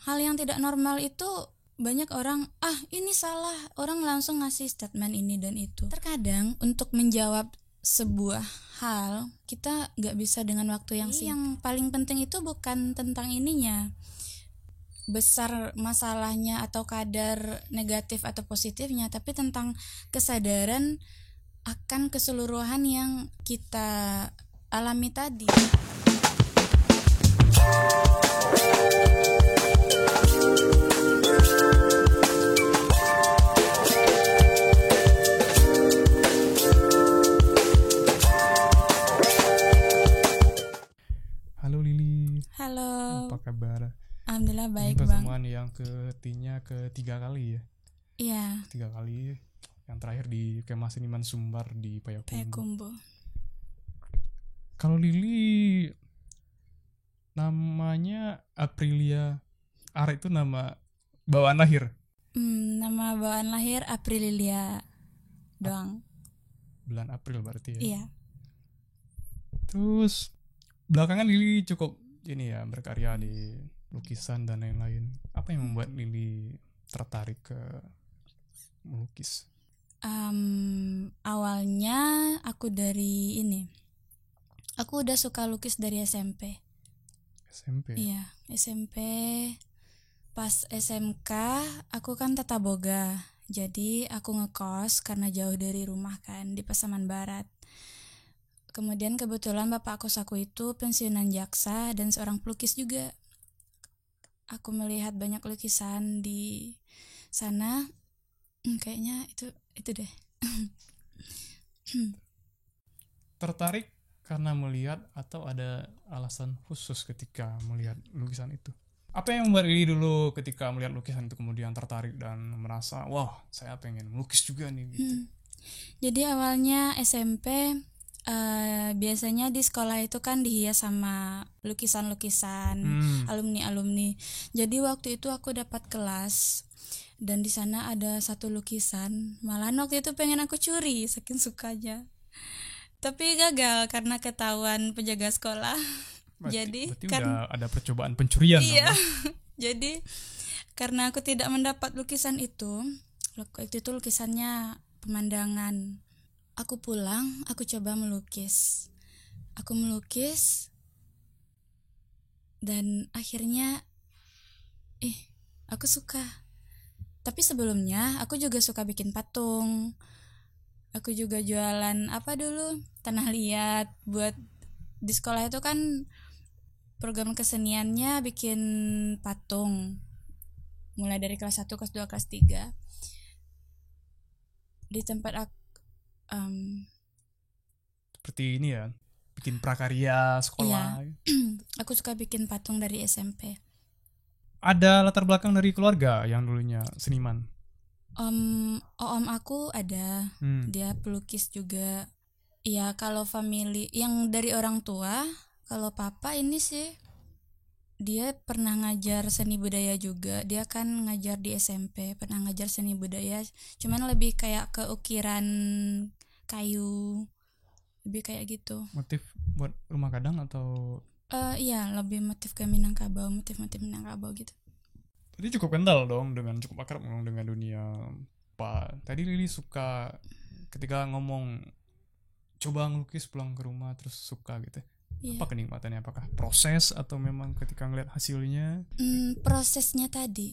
hal yang tidak normal itu banyak orang ini salah, orang langsung ngasih statement ini dan itu. Terkadang untuk menjawab sebuah hal kita nggak bisa dengan waktu yang singkat. Yang paling penting itu bukan tentang ininya, besar masalahnya atau kadar negatif atau positifnya, tapi tentang kesadaran akan keseluruhan yang kita alami tadi. Halo Lili. Halo. Apa kabar? Alhamdulillah baik, Ini Bang. pertemuan yang ketiga kali ya. Iya. 3 kali. Yang terakhir di Kemah Seniman Sumbar di Payakumbuh. Kalau Lili namanya Aprilia Ara itu nama bawaan lahir. Nama bawaan lahir Aprililia doang. Bulan April berarti ya. Iya. Terus belakangan Lili cukup ini ya, berkarya di lukisan dan lain-lain. Apa yang membuat Lili tertarik ke melukis? Awalnya aku dari ini. Aku udah suka lukis dari SMP. SMP. Iya, SMP. Pas SMK aku kan tata boga. Jadi aku ngekos karena jauh dari rumah kan, di Pasaman Barat. Kemudian kebetulan bapak kos aku itu pensiunan jaksa dan seorang pelukis juga. Aku melihat banyak lukisan di sana. Kayaknya itu deh. Tertarik karena melihat atau ada alasan khusus ketika melihat lukisan itu? Apa yang membuat Lili dulu ketika melihat lukisan itu kemudian tertarik dan merasa, wah saya pengen melukis juga nih gitu? Jadi awalnya SMP biasanya di sekolah itu kan dihias sama lukisan-lukisan alumni-alumni. Jadi waktu itu aku dapat kelas dan di sana ada satu lukisan. Malahan waktu itu pengen aku curi saking sukanya. Tapi gagal karena ketahuan penjaga sekolah. Berarti udah ada percobaan pencurian. Iya. Dong, Jadi karena aku tidak mendapat lukisan itu, waktu itu lukisannya pemandangan. Aku pulang, aku coba melukis. Aku melukis dan akhirnya aku suka. Tapi sebelumnya aku juga suka bikin patung. Aku juga jualan tanah liat buat di sekolah itu kan program keseniannya bikin patung. Mulai dari kelas 1, kelas 2, kelas 3. Di tempat aku seperti ini ya, bikin prakarya sekolah. Iya. Aku suka bikin patung dari SMP. Ada latar belakang dari keluarga yang dulunya seniman? Om aku ada, dia pelukis juga. Iya, kalau family yang dari orang tua, kalau papa ini sih dia pernah ngajar seni budaya juga. Dia kan ngajar di SMP, pernah ngajar seni budaya, cuman lebih kayak ke ukiran kayu, lebih kayak gitu. Motif buat rumah kadang atau? Iya, lebih motif ke Minangkabau, motif-motif Minangkabau gitu. Tadi cukup kental dong, cukup akrab dengan dunia. Tadi Lili suka ketika ngomong coba ngelukis pulang ke rumah terus suka gitu. Iya. Apa kenikmatannya? Apakah proses atau memang ketika ngeliat hasilnya? Prosesnya tadi.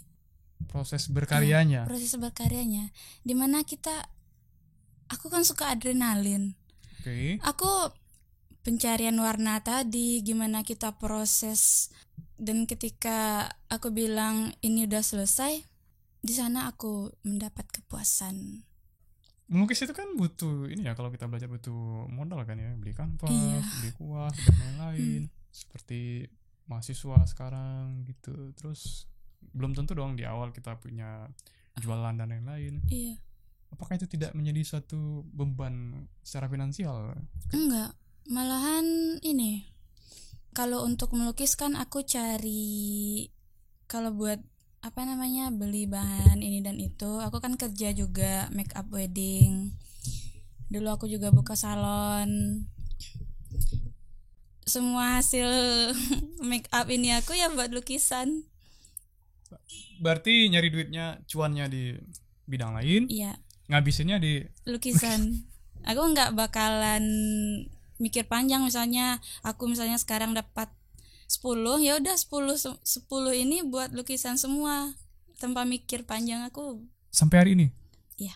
Proses berkaryanya. Iya, proses berkaryanya. Dimana aku kan suka adrenalin. Okay. Aku pencarian warna tadi, gimana kita proses, dan ketika aku bilang ini udah selesai, di sana aku mendapat kepuasan. Melukis itu kan butuh ini ya, kalau kita belajar butuh modal kan ya, beli kanvas, Iya. beli kuas dan lain-lain. Seperti mahasiswa sekarang gitu. Terus belum tentu dong di awal kita punya jualan dan lain-lain. Iya. Apakah itu tidak menjadi suatu beban secara finansial? Enggak, malahan ini. Kalau untuk melukis kan aku cari, kalau buat beli bahan ini dan itu, aku kan kerja juga make up wedding. Dulu aku juga buka salon. Semua hasil make up ini aku ya buat lukisan. Berarti nyari duitnya, cuannya di bidang lain, Iya, ngabisinnya di lukisan. Aku nggak bakalan mikir panjang, misalnya aku misalnya sekarang dapat 10, ya udah 10 ini buat lukisan semua tanpa mikir panjang aku. sampai hari ini. Iya.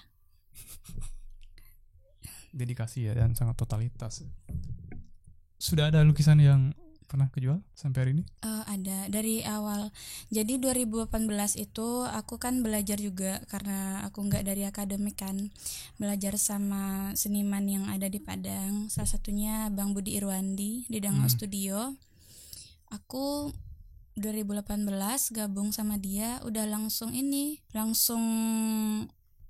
Dedikasi ya, dan sangat totalitas. Sudah ada lukisan yang pernah kejual sampai hari ini? Ada dari awal. Jadi 2018 itu aku kan belajar juga, karena aku nggak dari akademik kan, belajar sama seniman yang ada di Padang. Salah satunya Bang Budi Irwandi di Dangau Studio. Aku 2018 gabung sama dia, udah langsung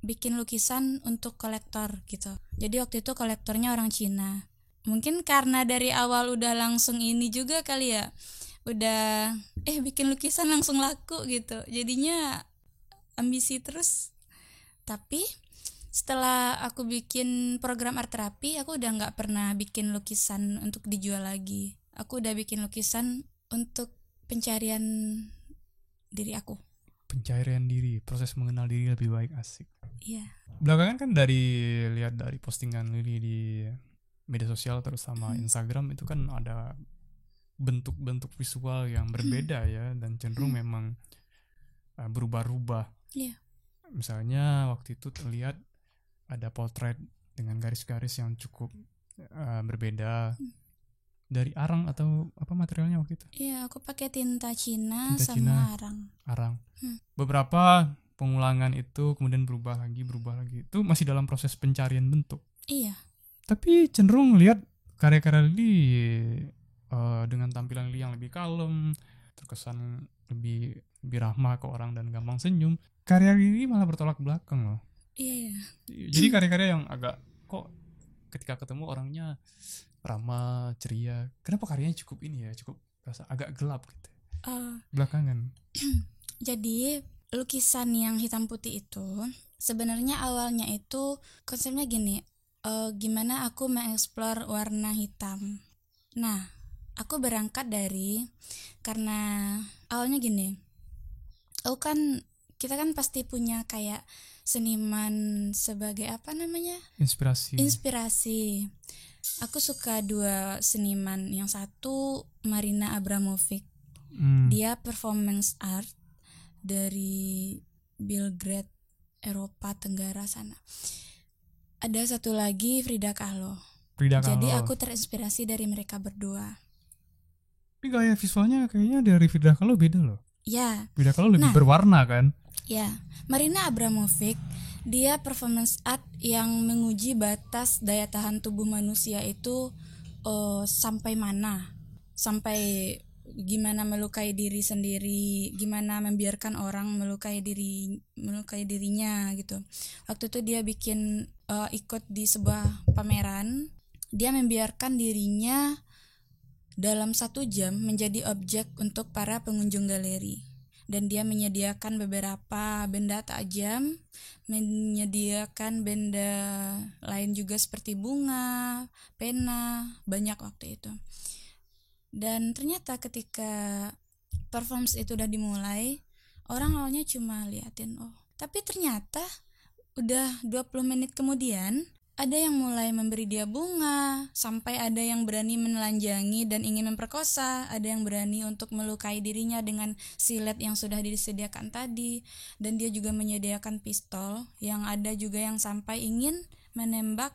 bikin lukisan untuk kolektor gitu. Jadi waktu itu kolektornya orang Cina. Mungkin karena dari awal udah langsung ini juga kali ya, udah bikin lukisan langsung laku gitu, jadinya ambisi terus. Tapi setelah aku bikin program art terapi, aku udah nggak pernah bikin lukisan untuk dijual lagi. Aku udah bikin lukisan untuk pencarian diri aku. Pencarian diri, proses mengenal diri lebih baik, asik. Iya. Belakangan kan lihat dari postingan Lili di media sosial terus sama Instagram, itu kan ada bentuk-bentuk visual yang berbeda ya, dan cenderung memang berubah-ubah. Iya. Misalnya waktu itu terlihat ada potret dengan garis-garis yang cukup berbeda. Dari arang atau apa materialnya waktu itu? Iya, aku pakai tinta Cina Tinta sama Cina, arang. Beberapa pengulangan itu kemudian berubah lagi. Itu masih dalam proses pencarian bentuk. Iya. Tapi cenderung lihat karya-karya Lili dengan tampilan Lili yang lebih kalem, terkesan lebih ramah ke orang dan gampang senyum. Karya Lili malah bertolak belakang loh. Iya. Jadi karya-karya yang agak kok ketika ketemu orangnya ramah, ceria. Kenapa karyanya cukup rasa agak gelap gitu. Belakangan. Jadi lukisan yang hitam putih itu sebenarnya awalnya itu konsepnya gini, gimana aku mengeksplor warna hitam. Nah, aku berangkat dari, karena awalnya gini, kita kan pasti punya kayak seniman sebagai apa namanya? Inspirasi. Aku suka 2 seniman. Yang satu Marina Abramovic. Dia performance art dari Belgrade, Eropa Tenggara sana. Ada satu lagi Frida Kahlo. Jadi aku terinspirasi dari mereka berdua. Tapi gaya visualnya kayaknya dari Frida Kahlo beda loh. Ya. Frida Kahlo lebih berwarna kan? Ya. Marina Abramovic, dia performance art yang menguji batas daya tahan tubuh manusia itu sampai mana, sampai gimana melukai diri sendiri, gimana membiarkan orang melukai dirinya gitu. Waktu itu dia bikin ikut di sebuah pameran, dia membiarkan dirinya dalam 1 jam menjadi objek untuk para pengunjung galeri. Dan dia menyediakan beberapa benda tajam, menyediakan benda lain juga seperti bunga, pena, banyak waktu itu. Dan ternyata ketika performance itu udah dimulai, orang awalnya cuma liatin, tapi ternyata udah 20 menit kemudian ada yang mulai memberi dia bunga, sampai ada yang berani menelanjangi dan ingin memperkosa, ada yang berani untuk melukai dirinya dengan silet yang sudah disediakan tadi, dan dia juga menyediakan pistol, yang ada juga yang sampai ingin menembak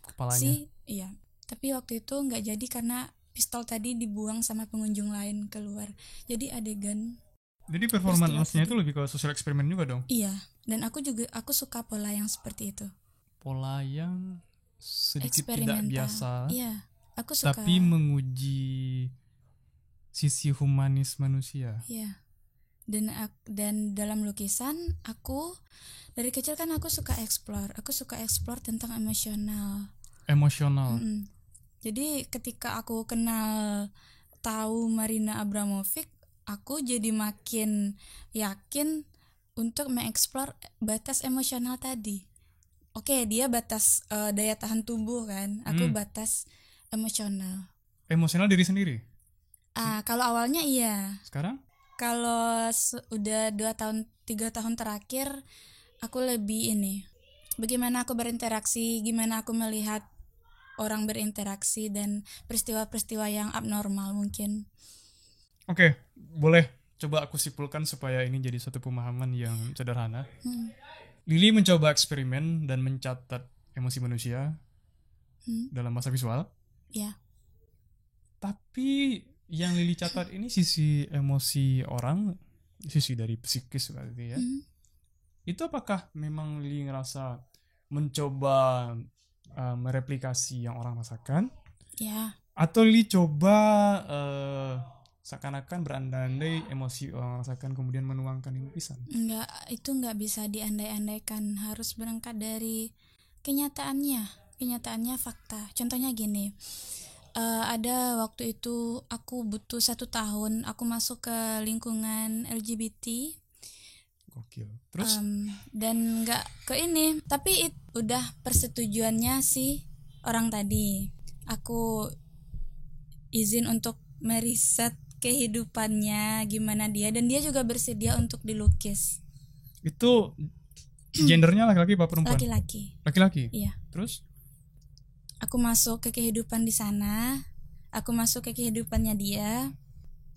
kepalanya. Iya. Tapi waktu itu nggak jadi karena pistol tadi dibuang sama pengunjung lain keluar. Jadi adegan. Jadi performance-nya itu lebih ke social eksperimen juga dong. Iya, dan aku suka pola yang seperti itu. Pola yang sedikit tidak biasa. Iya, aku suka. Tapi menguji sisi humanis manusia. Iya. Dan dalam lukisan aku dari kecil kan aku suka explore. Aku suka explore tentang emosional. Jadi ketika aku tahu Marina Abramovic, aku jadi makin yakin untuk mengeksplor batas emosional tadi. Oke, dia batas daya tahan tubuh kan. Aku batas emosional. Emosional diri sendiri? Kalau awalnya iya. Sekarang? Kalau udah 2 tahun 3 tahun terakhir, aku lebih ini, bagaimana aku berinteraksi, gimana aku melihat orang berinteraksi dan peristiwa-peristiwa yang abnormal mungkin. Oke, boleh coba aku simpulkan supaya ini jadi satu pemahaman yang sederhana. Lily mencoba eksperimen dan mencatat emosi manusia dalam bahasa visual. Ya. Tapi yang Lily catat ini sisi emosi orang, sisi dari psikis berarti ya. Itu apakah memang Lily ngerasa mencoba mereplikasi yang orang rasakan? Ya. Atau Lily coba seakan-akan berandai-andai emosi orang rasakan kemudian menuangkan di lukisan? Enggak, itu enggak bisa diandai-andaikan, harus berangkat dari kenyataannya fakta. Contohnya gini, ada waktu itu aku butuh 1 tahun, aku masuk ke lingkungan LGBT. Gokil. Terus? Dan nggak ke ini, tapi udah persetujuannya si orang tadi. Aku izin untuk meriset kehidupannya gimana dia, dan dia juga bersedia untuk dilukis. Itu gendernya laki-laki apa perempuan? Laki-laki. Laki-laki. Iya. Terus? Aku masuk ke kehidupan di sana, aku masuk ke kehidupannya dia.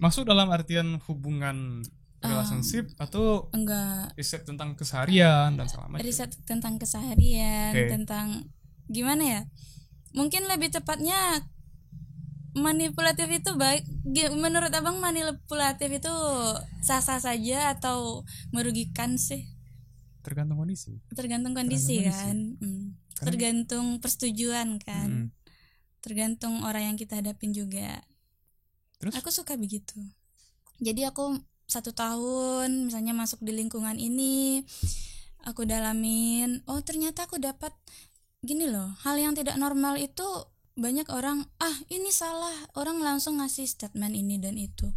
Masuk dalam artian hubungan relationship atau enggak, riset tentang keseharian dan segala macam? Riset tentang keseharian, tentang gimana ya? Mungkin lebih tepatnya manipulatif itu baik. Menurut abang manipulatif itu sah-sah saja atau merugikan sih? Tergantung kondisi kan. Tergantung persetujuan kan. Tergantung orang yang kita hadapin juga. Terus? Aku suka begitu. Jadi aku 1 tahun misalnya masuk di lingkungan ini, aku dalamin, oh ternyata aku dapat gini loh, hal yang tidak normal itu banyak orang, ini salah, orang langsung ngasih statement ini dan itu.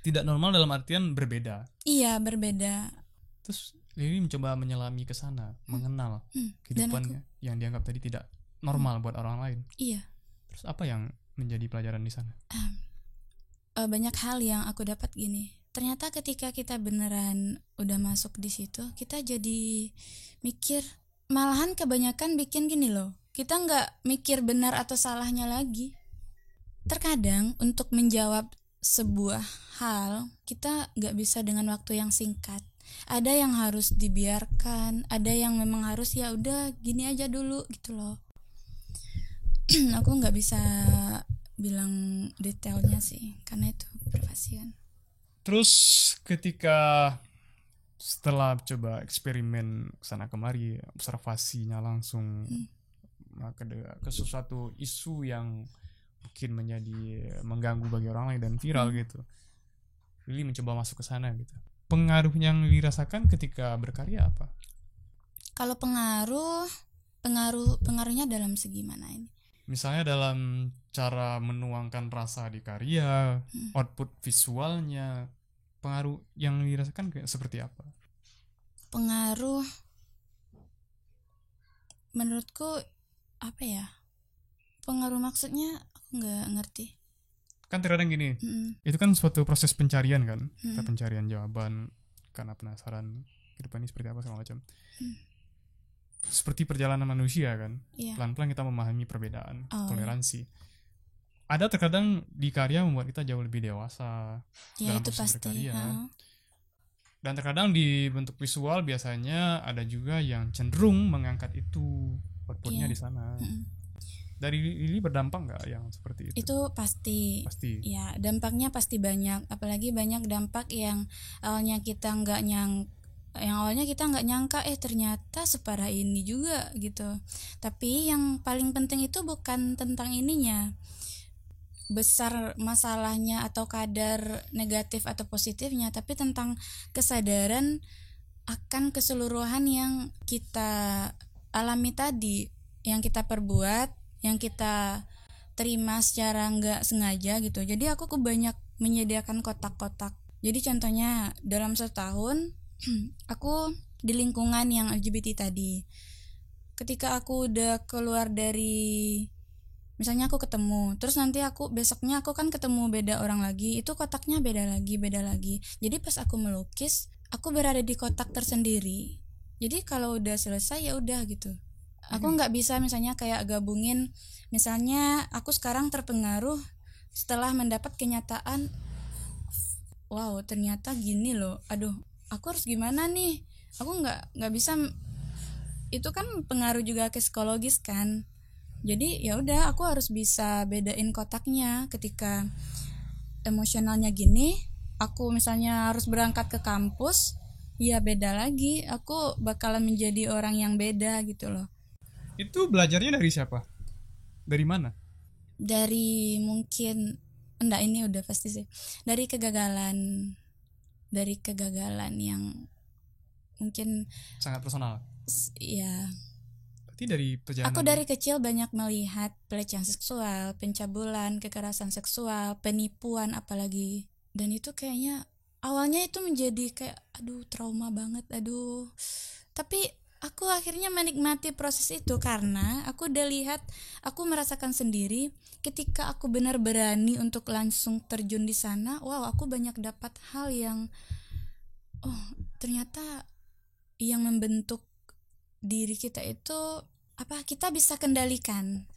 Tidak normal dalam artian berbeda. Iya, berbeda. Terus Lily mencoba menyelami ke sana, mengenal kehidupannya yang dianggap tadi tidak normal buat orang lain. Iya. Terus apa yang menjadi pelajaran di sana? Banyak hal yang aku dapat gini. Ternyata ketika kita beneran udah masuk di situ, kita jadi mikir, malahan kebanyakan bikin gini loh. Kita nggak mikir benar atau salahnya lagi. Terkadang untuk menjawab sebuah hal, kita nggak bisa dengan waktu yang singkat. Ada yang harus dibiarkan, ada yang memang harus ya udah gini aja dulu gitu loh. Aku nggak bisa bilang detailnya sih, karena itu privasi kan. Terus ketika setelah coba eksperimen kesana kemari, observasinya langsung ke sesuatu isu yang mungkin menjadi mengganggu bagi orang lain dan viral gitu, Lily mencoba masuk ke sana gitu. Pengaruh yang dirasakan ketika berkarya apa? Kalau pengaruhnya dalam segi mana ini? Misalnya dalam cara menuangkan rasa di karya, output visualnya, pengaruh yang dirasakan kayak seperti apa? Pengaruh menurutku apa ya? Pengaruh maksudnya aku nggak ngerti. Kan terkadang gini, itu kan suatu proses pencarian kan, kita pencarian jawaban karena penasaran kehidupan ini seperti apa segala macam. Seperti perjalanan manusia kan, pelan-pelan kita memahami perbedaan, toleransi. Ada terkadang di karya membuat kita jauh lebih dewasa dalam itu proses pasti, berkarya. Dan terkadang di bentuk visual biasanya ada juga yang cenderung mengangkat itu, outputnya di sana. Dari Lily berdampak nggak yang seperti itu? Itu pasti. Ya, dampaknya pasti banyak. Apalagi banyak dampak yang awalnya kita nggak nyangka, ternyata separah ini juga gitu. Tapi yang paling penting itu bukan tentang ininya, besar masalahnya atau kadar negatif atau positifnya, tapi tentang kesadaran akan keseluruhan yang kita alami tadi, yang kita perbuat, yang kita terima secara nggak sengaja gitu. Jadi aku banyak menyediakan kotak-kotak. Jadi contohnya dalam 1 tahun aku di lingkungan yang LGBT tadi. Ketika aku udah keluar dari Misalnya aku ketemu, terus nanti aku besoknya aku kan ketemu beda orang lagi, itu kotaknya beda lagi. Jadi pas aku melukis, aku berada di kotak tersendiri. Jadi kalau udah selesai ya udah gitu. Aku nggak bisa misalnya kayak gabungin, misalnya aku sekarang terpengaruh setelah mendapat kenyataan, wow ternyata gini loh, aduh aku harus gimana nih, aku nggak bisa, itu kan pengaruh juga ke psikologis kan. Jadi ya udah aku harus bisa bedain kotaknya. Ketika emosionalnya gini, aku misalnya harus berangkat ke kampus, ya beda lagi, aku bakalan menjadi orang yang beda gitu loh. Itu belajarnya dari siapa? Dari mana? Dari mungkin enggak, ini udah pasti sih dari kegagalan yang mungkin Sangat personal. ya. Berarti dari perjalanan. Aku dari kecil banyak melihat pelecehan seksual, pencabulan, kekerasan seksual, penipuan apalagi, dan itu kayaknya awalnya itu menjadi kayak aduh trauma banget, aduh. Tapi aku akhirnya menikmati proses itu karena aku udah lihat, aku merasakan sendiri ketika aku benar berani untuk langsung terjun di sana. Wow, aku banyak dapat hal yang ternyata yang membentuk diri kita itu apa, kita bisa kendalikan.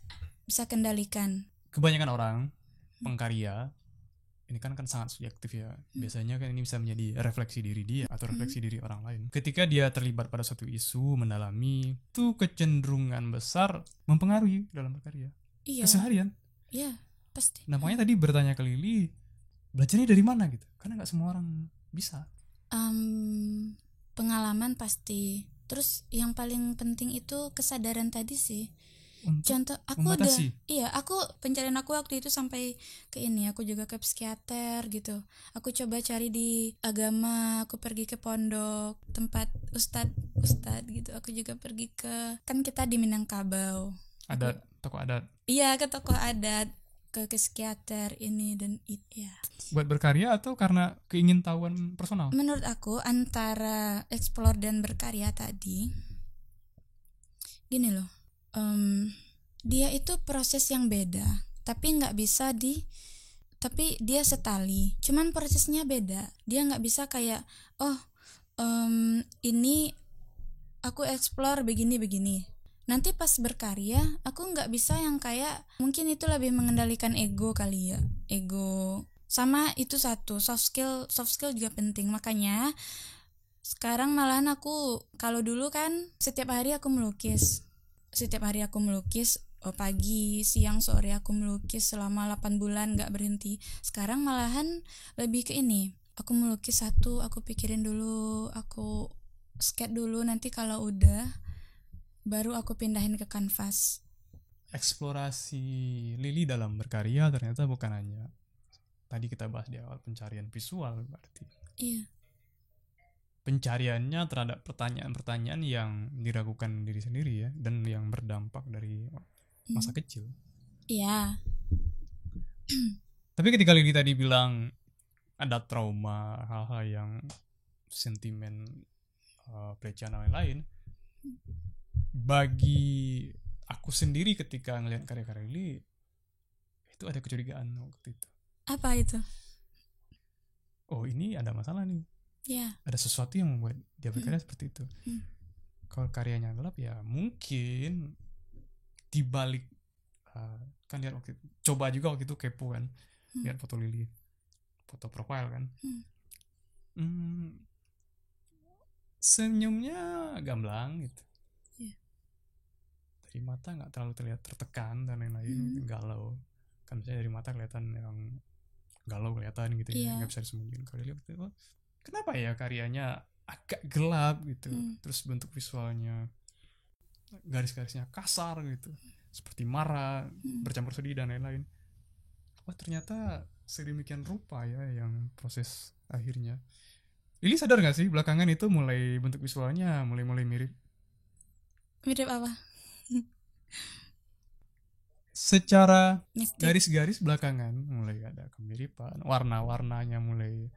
Kebanyakan orang pengkarya ini kan sangat subjektif ya. Biasanya kan ini bisa menjadi refleksi diri dia atau refleksi diri orang lain. Ketika dia terlibat pada suatu isu, mendalami, itu kecenderungan besar mempengaruhi dalam berkarya. Iya. Keseharian. Iya, pasti. Nah, makanya tadi bertanya ke Lili, belajarnya dari mana gitu? Karena nggak semua orang bisa. Pengalaman pasti. Terus yang paling penting itu kesadaran tadi sih. Contoh aku membatasi. aku pencarian aku waktu itu sampai ke ini, aku juga ke psikiater gitu. Aku coba cari di agama, aku pergi ke pondok, tempat ustad gitu. Aku juga pergi ke, kan kita di Minangkabau. Adat, tokoh adat. Iya, ke tokoh adat, ke psikiater ini dan itu ya. Buat berkarya atau karena keingintahuan personal? Menurut aku antara explore dan berkarya tadi, gini loh. Dia itu proses yang beda, tapi nggak bisa tapi dia setali, cuman prosesnya beda. Dia nggak bisa kayak ini aku explore begini, nanti pas berkarya aku nggak bisa yang kayak, mungkin itu lebih mengendalikan ego kali ya, ego sama itu satu, soft skill juga penting. Makanya sekarang malahan aku, kalau dulu kan setiap hari aku melukis, pagi, siang, sore aku melukis selama 8 bulan gak berhenti. Sekarang malahan lebih ke ini, aku melukis satu, aku pikirin dulu, aku sketch dulu, nanti kalau udah baru aku pindahin ke kanvas. Eksplorasi Lili dalam berkarya ternyata bukan hanya tadi kita bahas di awal pencarian visual, berarti iya, pencariannya terhadap pertanyaan-pertanyaan yang diragukan diri sendiri ya, dan yang berdampak dari masa kecil. Iya. Tapi ketika Lili tadi bilang ada trauma, hal-hal yang sentimen, pelecehan dan lain-lain, bagi aku sendiri ketika ngelihat karya-karya Lili itu ada kecurigaan waktu itu. Apa itu? Oh, ini ada masalah nih. Ya. Ada sesuatu yang membuat dia berkarya seperti itu. Kalau karyanya gelap ya mungkin dibalik, kan lihat waktu itu, coba juga waktu itu kepo kan, lihat foto Lili, foto profile kan, senyumnya gamblang gitu, dari mata nggak terlalu terlihat tertekan dan lain-lain, galau kan, biasanya dari mata kelihatan yang galau kelihatan gitu ya, nggak bisa disembunyiin. Kalau lihat itu, kenapa ya karyanya agak gelap gitu, terus bentuk visualnya garis-garisnya kasar gitu, seperti marah, bercampur sedih dan lain-lain. Wah, ternyata sedemikian rupa ya yang proses akhirnya. Lili sadar gak sih belakangan itu mulai bentuk visualnya mulai mirip? Mirip apa? Secara Mistik. garis-garis belakangan mulai ada kemiripan, warna-warnanya mulai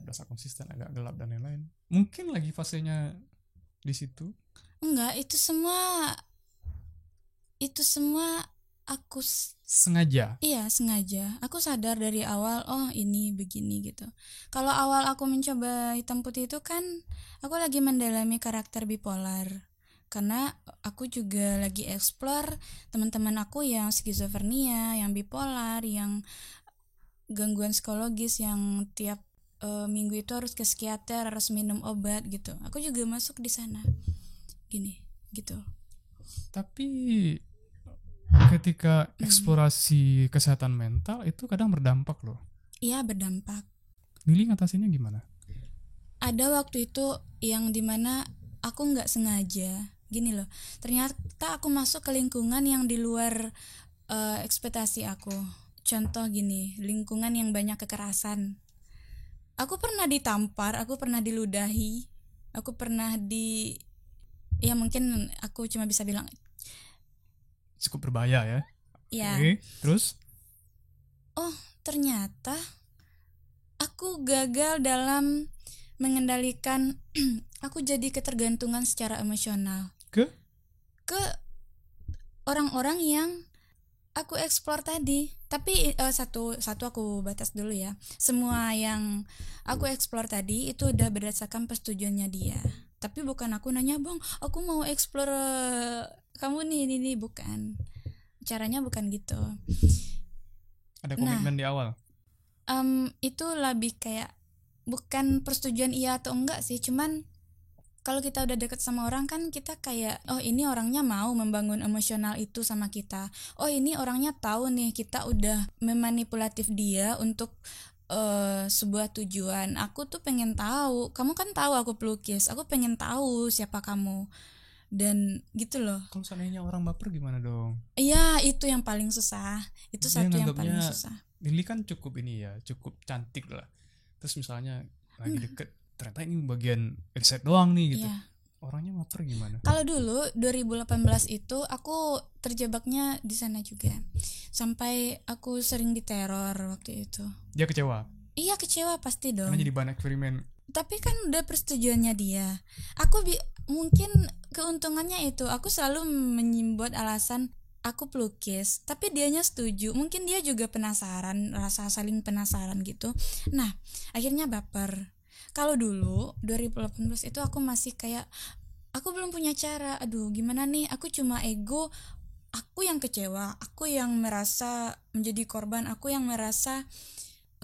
berasa konsisten, agak gelap dan lain-lain. Mungkin lagi fasenya di situ. Enggak, itu semua aku sengaja. Iya, sengaja. Aku sadar dari awal, oh ini begini gitu. Kalau awal aku mencoba hitam putih itu kan aku lagi mendalami karakter bipolar. Karena aku juga lagi explore teman-teman aku yang skizofrenia, yang bipolar, yang gangguan psikologis, yang tiap minggu itu harus ke psikiater, harus minum obat gitu. Aku juga masuk di sana. Gini, gitu. Tapi ketika eksplorasi kesehatan mental itu kadang berdampak loh. Iya, berdampak. Lili ngatasinnya gimana? Ada waktu itu yang dimana aku nggak sengaja, gini loh, ternyata aku masuk ke lingkungan yang di luar ekspektasi aku. Contoh gini, lingkungan yang banyak kekerasan. Aku pernah ditampar, aku pernah diludahi, aku pernah ya mungkin aku cuma bisa bilang cukup berbahaya ya. ya. Terus? Oh, ternyata aku gagal dalam mengendalikan aku jadi ketergantungan secara emosional ke orang-orang yang aku eksplor tadi. Tapi satu aku batas dulu ya. Semua yang aku eksplor tadi itu udah berdasarkan persetujuannya dia. Tapi bukan aku nanya, "Bang, aku mau eksplor kamu nih, bukan. Caranya bukan gitu." Ada komitmen di awal. Itu lebih kayak bukan persetujuan iya atau enggak sih, cuman kalau kita udah deket sama orang kan kita kayak, oh ini orangnya mau membangun emosional itu sama kita. Oh ini orangnya tahu nih kita udah memanipulatif dia untuk sebuah tujuan. Aku tuh pengen tahu, kamu kan tahu aku pelukis, aku pengen tahu siapa kamu. Dan gitu loh. Kalau seandainya orang baper gimana dong? Iya, itu yang paling susah. Itu dia satu yang paling susah. Lili kan cukup ini ya, cukup cantik lah. Terus misalnya lagi deket, ternyata ini bagian riset doang nih gitu. Iya. Orangnya baper gimana? Kalau dulu 2018 itu aku terjebaknya di sana juga. Sampai aku sering diteror waktu itu. Dia kecewa? Iya, kecewa pasti dong. Karena jadi bahan eksperimen. Tapi kan udah persetujuannya dia. Aku mungkin keuntungannya itu aku selalu membuat alasan aku pelukis, tapi dianya setuju. Mungkin dia juga penasaran, rasa saling penasaran gitu. Nah, akhirnya baper. Kalau dulu 2018 itu aku masih kayak aku belum punya cara. Aduh, gimana nih? Aku cuma ego. Aku yang kecewa, aku yang merasa menjadi korban, aku yang merasa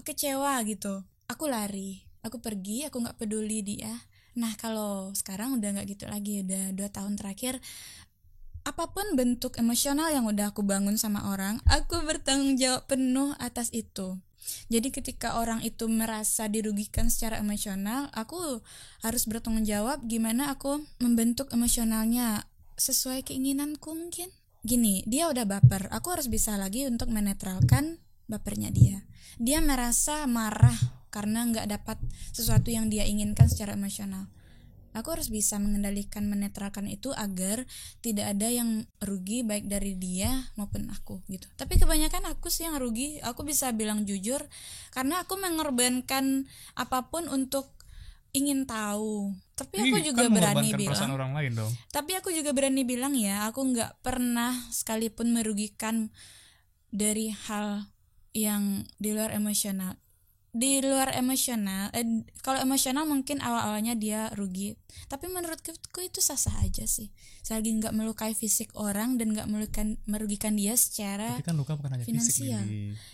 kecewa gitu. Aku lari, aku pergi, aku nggak peduli dia. Nah, kalau sekarang udah nggak gitu lagi. Udah 2 tahun terakhir, apapun bentuk emosional yang udah aku bangun sama orang, aku bertanggung jawab penuh atas itu. Jadi ketika orang itu merasa dirugikan secara emosional, aku harus bertanggung jawab gimana aku membentuk emosionalnya sesuai keinginanku mungkin. Gini, dia udah baper, aku harus bisa lagi untuk menetralkan bapernya dia. Dia merasa marah karena gak dapat sesuatu yang dia inginkan secara emosional. Aku harus bisa mengendalikan, menetralkan itu agar tidak ada yang rugi baik dari dia maupun aku gitu. Tapi kebanyakan aku sih yang rugi, aku bisa bilang jujur, karena aku mengorbankan apapun untuk ingin tahu. Tapi aku juga berani bilang orang lain dong. Tapi aku juga berani bilang ya, aku nggak pernah sekalipun merugikan dari hal yang di luar emosional. Di luar emosional, kalau emosional mungkin awal-awalnya dia rugi. Tapi menurutku itu sah-sah aja sih. Selagi nggak melukai fisik orang dan nggak merugikan dia secara finansial. Tapi kan luka bukan hanya fisik.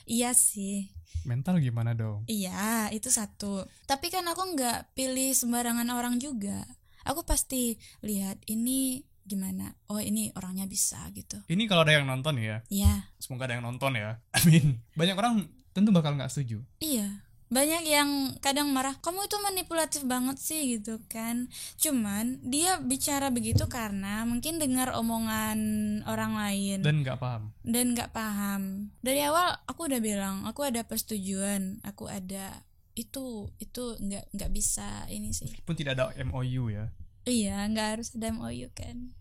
Iya sih. Mental gimana dong? Iya, itu satu. Tapi kan aku nggak pilih sembarangan orang juga. Aku pasti lihat ini gimana. Oh, ini orangnya bisa gitu. Ini kalau ada yang nonton ya. Iya. Semoga ada yang nonton ya. Amin. Banyak orang tentu bakal nggak setuju. Iya. Banyak yang kadang marah, kamu itu manipulatif banget sih gitu kan. Cuman dia bicara begitu karena mungkin dengar omongan orang lain dan nggak paham. Dari awal aku udah bilang, aku ada persetujuan, aku ada itu nggak bisa ini sih. Pun tidak ada MOU ya. Iya, nggak harus ada MOU kan.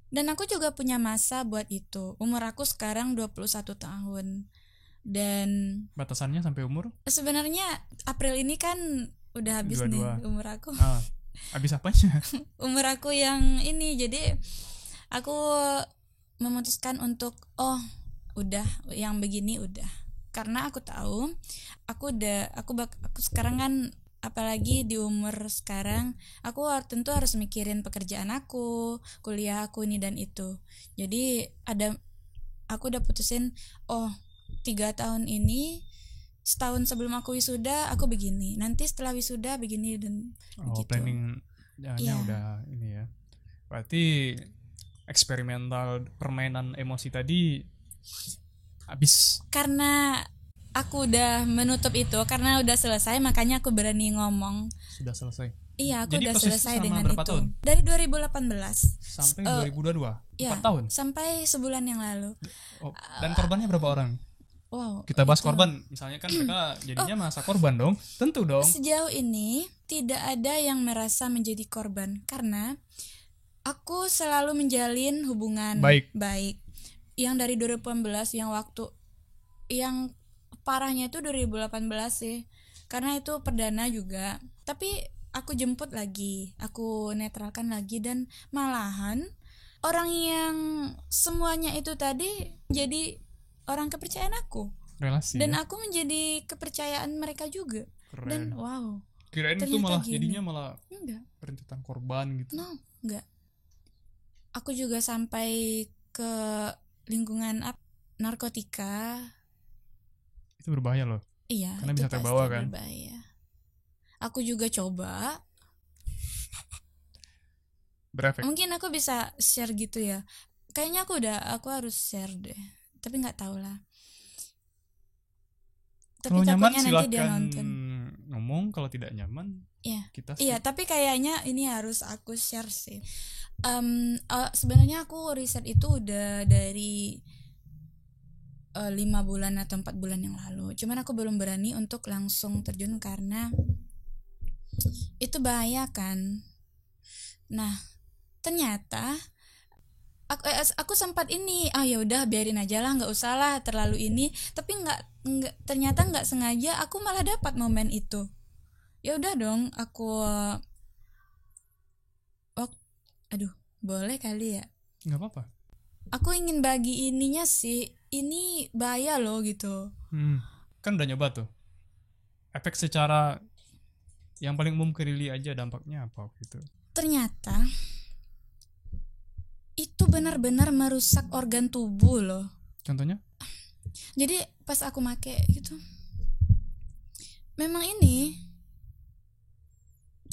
Dan aku juga punya masa buat itu. Umur aku sekarang 21 tahun. Dan batasannya sampai umur? Sebenarnya April ini kan udah habis 22. Nih umur aku. Habis apanya? Umur aku yang ini, jadi aku memutuskan untuk udah yang begini udah, karena aku tahu aku sekarang kan, apalagi di umur sekarang aku tentu harus mikirin pekerjaan aku, kuliah aku ini dan itu. Jadi aku udah putusin 3 tahun ini, setahun sebelum aku wisuda aku begini, nanti setelah wisuda begini dan begitu. Planning udah ini ya. Berarti eksperimental permainan emosi tadi habis. Karena aku udah menutup itu, karena udah selesai, makanya aku berani ngomong. Sudah selesai. Iya, aku jadi udah selesai dengan berapa itu. Tahun? Dari 2018 sampai 2022. Iya, 4 tahun. Sampai sebulan yang lalu. Dan korbannya berapa orang? Wow. Kita bahas korban, misalnya kan mereka jadinya masa korban dong. Tentu dong. Sejauh ini tidak ada yang merasa menjadi korban, karena aku selalu menjalin hubungan baik. Yang dari 2018, yang waktu yang parahnya itu 2018 sih, karena itu perdana juga. Tapi aku jemput lagi, aku netralkan lagi, dan malahan orang yang semuanya itu tadi jadi orang kepercayaan aku. Relasi. Dan aku menjadi kepercayaan mereka juga. Keren. Dan wow. Kirain itu malah jadinya malah rentetan korban gitu. No, enggak. Aku juga sampai ke lingkungan narkotika. Itu berbahaya loh. Iya, karena bisa terbawa kan. Berbahaya. Aku juga coba. Berefek. Mungkin aku bisa share gitu ya. Kayaknya aku harus share deh. Tapi nggak tahu lah. Kalau nyaman silakan ngomong, kalau tidak nyaman kita skip. Iya, tapi kayaknya ini harus aku share sih. Sebenarnya aku riset itu udah dari 5 bulan atau 4 bulan yang lalu. Cuman aku belum berani untuk langsung terjun karena itu bahaya kan. Nah, ternyata aku sempat ini, ya udah biarin aja lah, nggak usah lah terlalu ini. Tapi ternyata nggak sengaja aku malah dapat momen itu. Ya udah dong, aku boleh kali ya? Nggak apa-apa. Aku ingin bagi ininya sih, ini bahaya loh gitu. Kan udah nyoba tuh. Efek secara yang paling umum ke Lily aja, dampaknya apa gitu? Ternyata itu benar-benar merusak organ tubuh loh. Contohnya? Jadi pas aku make gitu, memang ini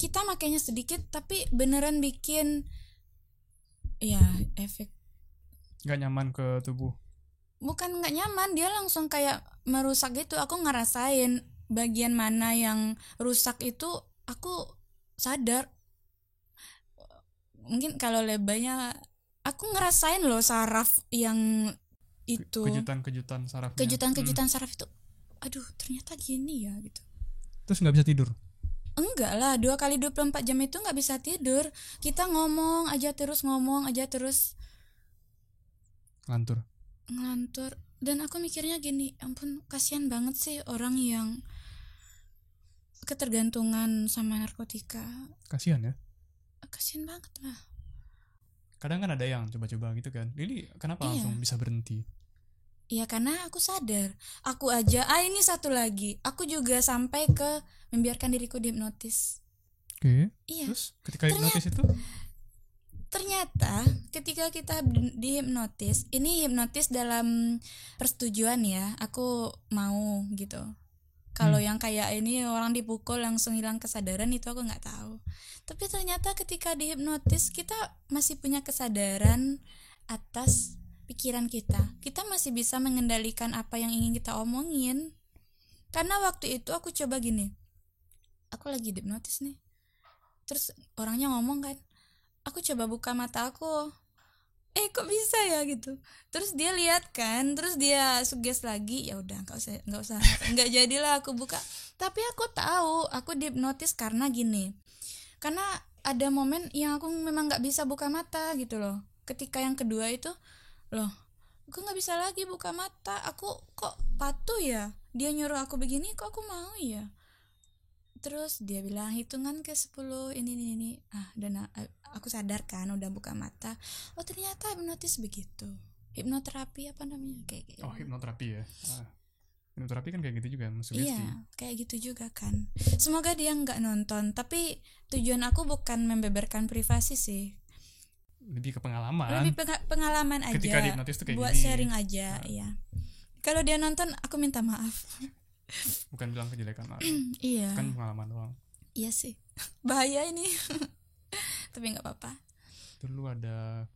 kita makainya sedikit tapi beneran bikin efek nggak nyaman ke tubuh. Bukan nggak nyaman, dia langsung kayak merusak gitu. Aku ngerasain bagian mana yang rusak itu, aku sadar. Mungkin kalau lebarnya aku ngerasain loh saraf yang itu. Kejutan sarafnya. Kejutan saraf itu. Aduh, ternyata gini ya gitu. Terus nggak bisa tidur? Enggak lah, 2 kali 24 jam itu nggak bisa tidur. Kita ngomong aja terus. Ngelantur. Dan aku mikirnya gini, ampun, kasihan banget sih orang yang ketergantungan sama narkotika. Kasihan ya? Kasihan banget lah. Kadang kan ada yang coba-coba gitu kan. Lili kenapa langsung bisa berhenti? Iya, karena aku sadar. Aku aja, ini satu lagi, aku juga sampai ke membiarkan diriku dihipnotis. Oke. Iya. Terus ketika hipnotis itu? Ternyata ketika kita dihipnotis, ini hipnotis dalam persetujuan ya, aku mau gitu. Kalau yang kayak ini orang dipukul langsung hilang kesadaran, itu aku nggak tahu. Tapi ternyata ketika dihipnotis kita masih punya kesadaran atas pikiran kita. Kita masih bisa mengendalikan apa yang ingin kita omongin. Karena waktu itu aku coba gini, aku lagi dihipnotis nih, terus orangnya ngomong kan, aku coba buka mata aku, kok bisa ya gitu. Terus dia lihat kan, terus dia suges lagi, ya udah nggak jadilah aku buka. Tapi aku tahu aku dihipnotis karena gini, karena ada momen yang aku memang nggak bisa buka mata gitu loh. Ketika yang kedua itu, aku nggak bisa lagi buka mata. Aku kok patuh ya, dia nyuruh aku begini kok aku mau ya. Terus dia bilang hitungan ke 10 ini. Dan aku sadar kan, udah buka mata. Oh ternyata hipnotis begitu. hipnoterapi apa namanya kayak Oh, hipnoterapi ya. Hipnoterapi kan kayak gitu juga, sugesti. Iya, kayak gitu juga kan. Semoga dia nggak nonton, tapi tujuan aku bukan membeberkan privasi sih. Lebih ke pengalaman. Lebih pengalaman aja. Ketika dihipnotis tuh kayak buat gini. sharing aja, iya. Kalau dia nonton, aku minta maaf. Bukan bilang kejelekan lah. Iya. Kan pengalaman doang. Iya sih. Bahaya ini. Tapi nggak apa-apa. Dulu ada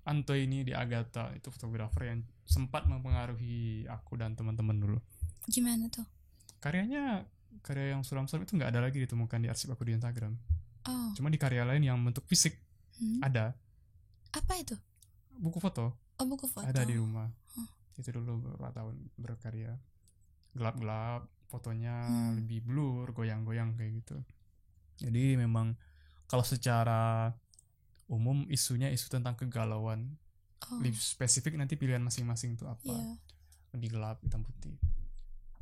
Antoine di Agatha, itu fotografer yang sempat mempengaruhi aku dan teman-teman dulu. Gimana tuh? Karya yang suram-suram itu nggak ada lagi ditemukan di arsip aku di Instagram. Oh. Cuma di karya lain yang bentuk fisik ada. Apa itu? Buku foto. Oh, buku foto. Ada di rumah. Itu dulu beberapa tahun berkarya. Gelap-gelap, fotonya lebih blur, goyang-goyang kayak gitu. Jadi memang kalau secara umum isunya isu tentang kegalauan. Lebih spesifik nanti pilihan masing-masing tuh apa. Yeah. Lebih gelap, hitam putih.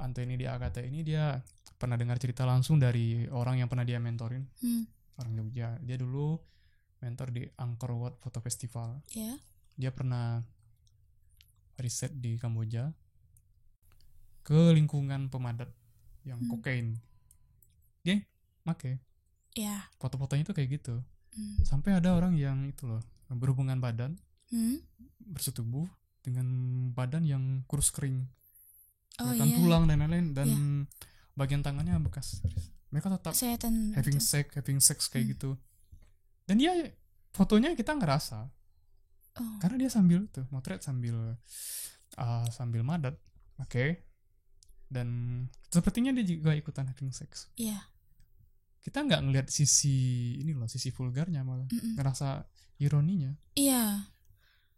Antoine di Agatha ini dia pernah dengar cerita langsung dari orang yang pernah dia mentorin. Orang Jogja. Dia dulu mentor di Angkor Wat Photo Festival. Yeah. Dia pernah riset di Kamboja ke lingkungan pemadat yang kokain. Dia make. Yeah. Foto-fotonya tuh kayak gitu. Sampai ada orang yang itu loh, berhubungan badan, bersetubuh dengan badan yang kurus kering. Kelihatan tulang dan lain-lain, dan bagian tangannya bekas. Mereka tetap having sex kayak gitu. Dan dia fotonya kita ngerasa, karena dia sambil tuh motret sambil madat, dan sepertinya dia juga ikutan having sex. Kita nggak ngelihat sisi vulgarnya, malah ngerasa ironinya.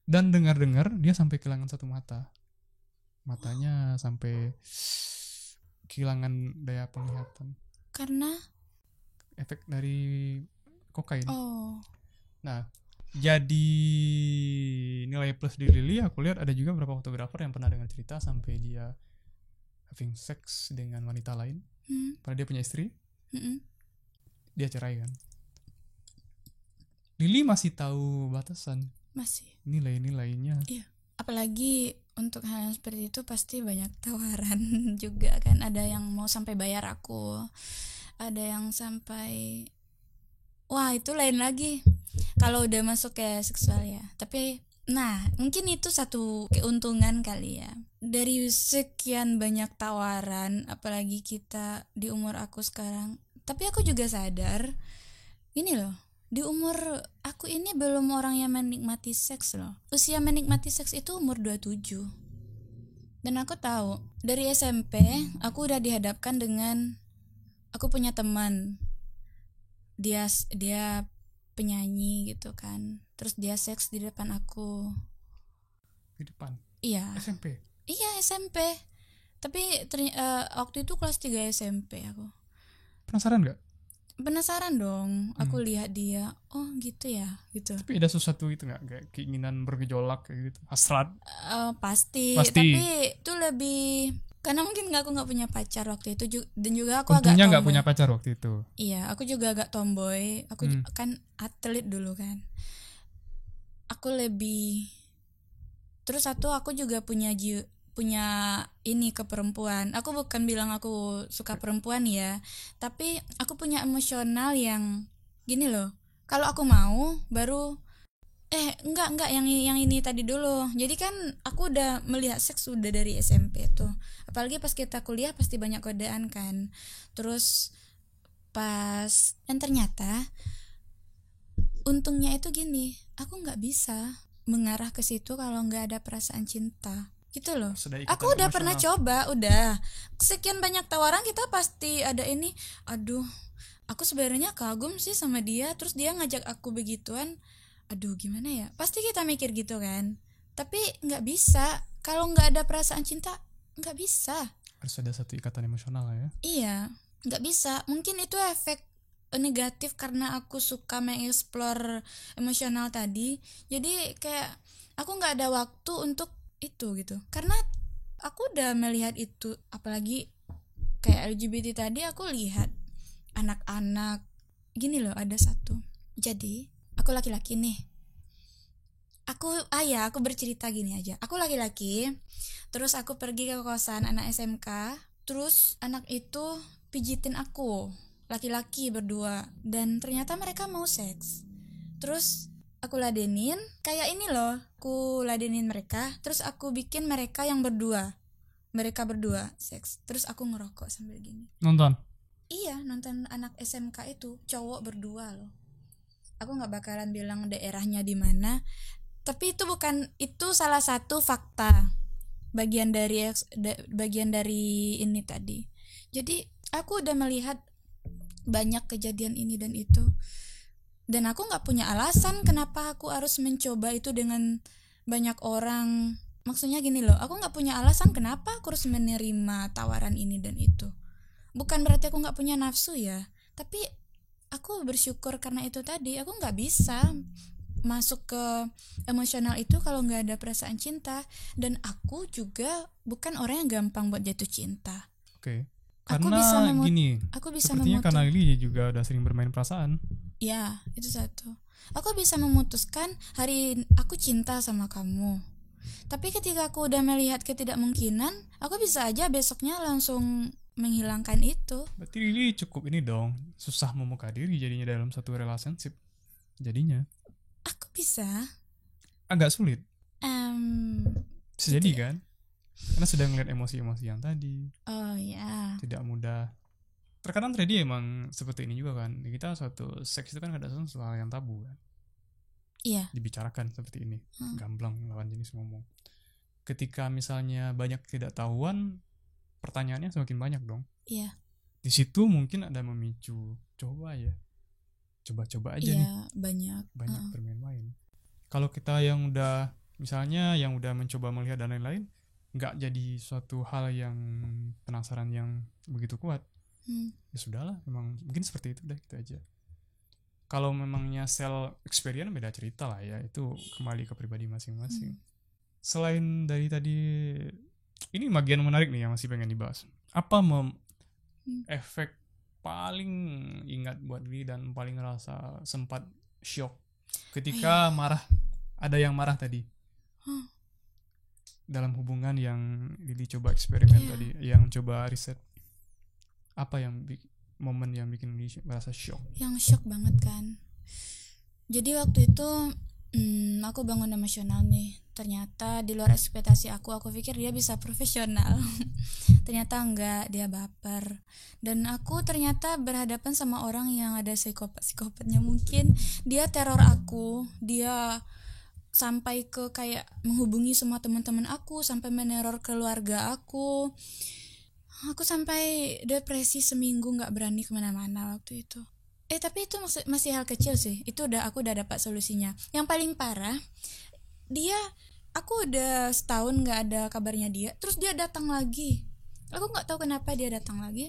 Dan dengar dia sampai kehilangan satu matanya sampai kehilangan daya penglihatan karena efek dari kokain. Nah, jadi nilai plus di Lily aku lihat ada juga beberapa fotografer yang pernah dengar cerita sampai dia having sex dengan wanita lain. Padahal dia punya istri. Dia cerai kan. Lily masih tahu batasan. Masih. Nilai-nilainya. Iya. Apalagi untuk hal yang seperti itu pasti banyak tawaran juga kan. Ada yang mau sampai bayar aku. Ada yang sampai, wah itu lain lagi. Kalau udah masuk ke seksual ya. Tapi nah mungkin itu satu keuntungan kali ya. Dari sekian banyak tawaran, apalagi kita di umur aku sekarang. Tapi aku juga sadar, ini loh, di umur aku ini belum orang yang menikmati seks loh. Usia menikmati seks itu umur 27. Dan aku tahu, dari SMP aku udah dihadapkan dengan, aku punya teman, dia penyanyi gitu kan. Terus dia seks di depan aku. Di depan? Iya. SMP? Iya SMP. Tapi waktu itu kelas 3 SMP aku. Penasaran gak? Penasaran dong. Aku lihat dia, oh gitu ya gitu. Tapi ada sesuatu itu gak? Kayak keinginan bergejolak kayak gitu, hasrat? Pasti. Tapi itu lebih, karena mungkin aku gak punya pacar waktu itu. Dan juga aku tentunya agak tomboy. Gak punya pacar waktu itu. Iya, aku juga agak tomboy. Aku kan atlet dulu kan. Aku lebih, terus aku juga punya ini ke perempuan. Aku bukan bilang aku suka perempuan ya, tapi aku punya emosional yang gini loh. Kalau aku mau baru enggak yang ini tadi dulu. Jadi kan aku udah melihat seks udah dari SMP tuh. Apalagi pas kita kuliah pasti banyak godaan kan. Terus dan ternyata untungnya itu gini, aku nggak bisa mengarah ke situ kalau nggak ada perasaan cinta. Gitu loh. Aku udah pernah coba, udah sekian banyak tawaran, kita pasti ada ini, aduh aku sebenarnya kagum sih sama dia, terus dia ngajak aku begituan, aduh gimana ya, pasti kita mikir gitu kan. Tapi nggak bisa, kalau nggak ada perasaan cinta nggak bisa, harus ada satu ikatan emosional ya. Iya, nggak bisa. Mungkin itu efek negatif karena aku suka mengeksplor emosional tadi, jadi kayak aku nggak ada waktu untuk itu gitu, karena aku udah melihat itu. Apalagi kayak LGBT tadi, aku lihat anak-anak gini loh. Ada satu, jadi aku laki-laki nih, aku bercerita gini aja. Aku laki-laki, terus aku pergi ke kosan anak SMK, terus anak itu pijitin aku, laki-laki berdua, dan ternyata mereka mau seks. Terus aku ladenin, kayak ini loh, aku ladenin mereka, terus aku bikin mereka mereka berdua seks, terus aku ngerokok sambil gini. Nonton? Iya, nonton anak SMK itu, cowok berdua loh. Aku nggak bakalan bilang daerahnya di mana, tapi itu salah satu fakta bagian dari ini tadi. Jadi aku udah melihat banyak kejadian ini dan itu, dan aku nggak punya alasan kenapa aku harus mencoba itu dengan banyak orang. Maksudnya gini loh, aku nggak punya alasan kenapa aku harus menerima tawaran ini dan itu. Bukan berarti aku nggak punya nafsu ya, tapi aku bersyukur karena itu tadi. Aku nggak bisa masuk ke emosional itu kalau nggak ada perasaan cinta, dan aku juga bukan orang yang gampang buat jatuh cinta. Oke. Karena aku bisa sepertinya karena Lili juga udah sering bermain perasaan. Ya, itu satu. Aku bisa memutuskan hari aku cinta sama kamu, tapi ketika aku udah melihat ketidakmungkinan, aku bisa aja besoknya langsung menghilangkan itu. Berarti Lili cukup ini dong, susah membuka diri jadinya dalam satu relationship. Jadinya aku bisa agak sulit. Bisa jadi ya? kan? Karena sudah ngeliat emosi-emosi yang tadi. Oh ya. Tidak mudah. Terkadang terjadi emang seperti ini juga kan. Kita suatu seks itu kan kadang soal yang tabu kan. Iya. Dibicarakan seperti ini. Gamblang lawan jenis ngomong. Ketika misalnya banyak ketidaktahuan, pertanyaannya semakin banyak dong. Iya. Di situ mungkin ada memicu coba aja nih. Banyak bermain-main. Kalau kita yang udah misalnya yang udah mencoba melihat dan lain-lain, nggak jadi suatu hal yang penasaran yang begitu kuat, ya sudahlah, memang mungkin seperti itu, udah gitu aja. Kalau memangnya self experience beda cerita lah ya, itu kembali ke pribadi masing-masing. Selain dari tadi, ini bagian menarik nih yang masih pengen dibahas. Apa efek paling ingat buat Lili dan paling ngerasa sempat shock ketika marah, ada yang marah tadi dalam hubungan yang Lili coba eksperimen tadi, yang coba riset. Apa yang momen yang bikin Lili merasa shock? Yang shock banget kan. Jadi waktu itu aku bangun emosional nih. Ternyata di luar ekspektasi aku pikir dia bisa profesional. Ternyata enggak, dia baper. Dan aku ternyata berhadapan sama orang yang ada psikopat-psikopatnya mungkin. Dia teror aku, dia sampai ke kayak menghubungi semua teman-teman aku, sampai meneror keluarga aku. Aku sampai depresi seminggu, nggak berani kemana-mana waktu itu. Tapi itu masih hal kecil sih. Itu aku udah dapat solusinya. Yang paling parah, aku udah setahun nggak ada kabarnya dia. Terus dia datang lagi. Aku nggak tahu kenapa dia datang lagi.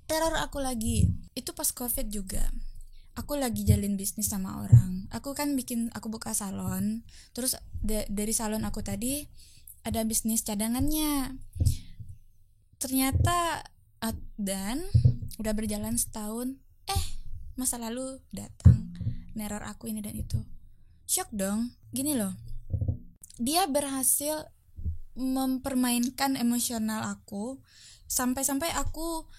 Teror aku lagi. Itu pas COVID juga. Aku lagi jalin bisnis sama orang. Aku buka salon. Terus dari salon aku tadi ada bisnis cadangannya. Ternyata dan udah berjalan setahun, masa lalu datang, neror aku ini dan itu. Shock dong. Gini loh, dia berhasil mempermainkan emosional aku sampai aku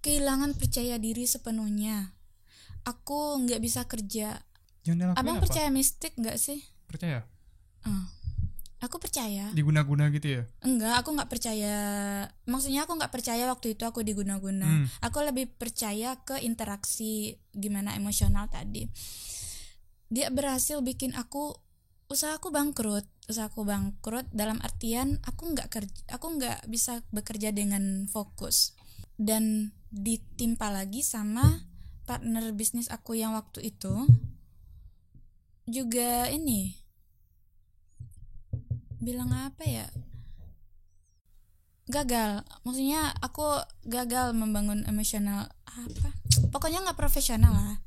kehilangan percaya diri sepenuhnya. Aku nggak bisa kerja. Abang percaya mistik nggak sih? Percaya. Aku percaya. Diguna-guna gitu ya? Enggak, aku nggak percaya. Maksudnya aku nggak percaya waktu itu aku diguna-guna. Aku lebih percaya ke interaksi gimana emosional tadi. Dia berhasil bikin usahaku bangkrut dalam artian aku nggak bisa bekerja dengan fokus. Dan ditimpa lagi sama partner bisnis aku yang waktu itu juga bilang apa ya, gagal. Maksudnya aku gagal membangun emosional pokoknya nggak profesional lah.